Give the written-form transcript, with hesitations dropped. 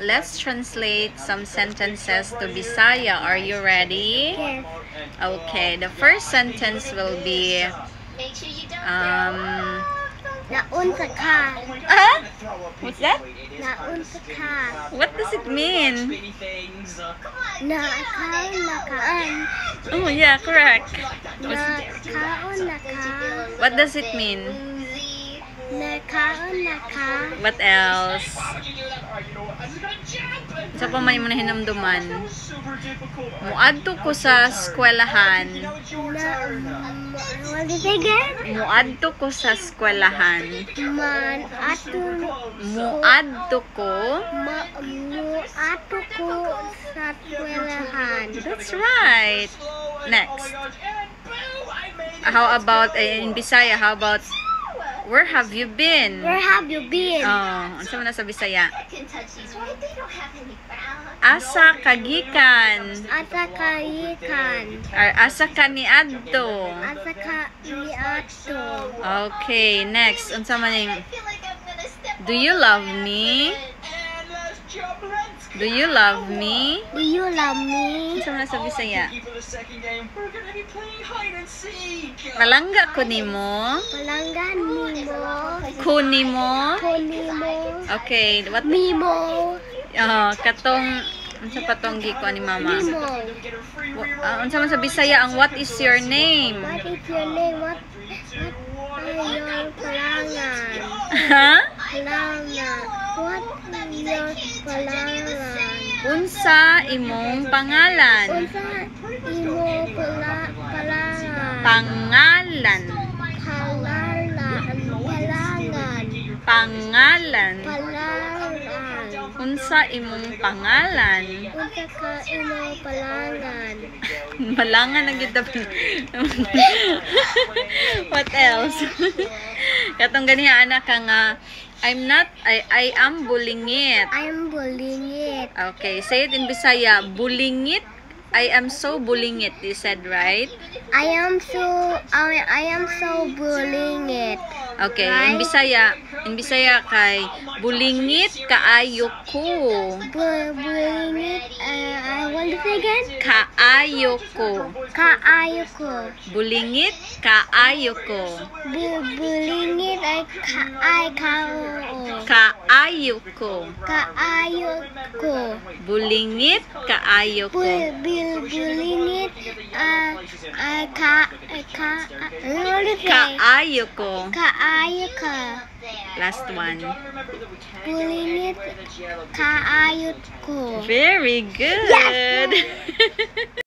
Let's translate some sentences to Bisaya. Are you ready? Yes. Okay, the first sentence will be Naun sa ka. What's that? Naun sa ka. What does it mean? Nakaan. Oh yeah, correct. Nakaon na ka. What does it mean? Nakaon na ka. What else? Sa pa may muna hinamduman. Muadto ko sa eskwelahan. What did I get? Muadto ko sa eskwelahan. Muadto ko sa eskwelahan. That's right. Next. How about in Bisaya? How about where have you been? Where have you been? Oh, ano sa na sa Bisaya? Asa kagikan. Asa kagikan. Or asa ka niadto. Asa ka niadto. Okay, next. Unsa man yung Do you love me? Do you love me? Do you love me? Unsa man na sa Bisaya? Palangga ko nimo. Palanggan nimo. Kunimo. Kunimo. Okay, what? Mimo. Katong unsa pa tong gikuan ni mama? Mimo. Unsa man sa Bisaya ang what is your name? What is your name? What are your palangan? Ha? Palangan. What is your palangan? Unsa imong pangalan? Unsa imo palangan? Pangalan. Palangan. Pangalan. Palangan. Unsa imong pangalan? Unsa ka imo palangan? Malangan na gyud dapat. What else? Katong ganiha anak ka nga I am bulingit. I am bulingit. Okay, say it in Bisaya. Bulingit. I am so bulingit. You said right? I am so bulingit. Okay, Right? in Bisaya kay bulingit kaayo ko. Bulingit. What is it again? Kaayo ko. Kaayo ko. Bulingit kaayo ko. Bulingit ay kao. Kaayo ko. Kaayo ko. Bulingit kaayo ko. Bulingit what is it? Kaayo ko. Kaayo ka. Last one. Bulingit kaayo ko. Very good. Yes!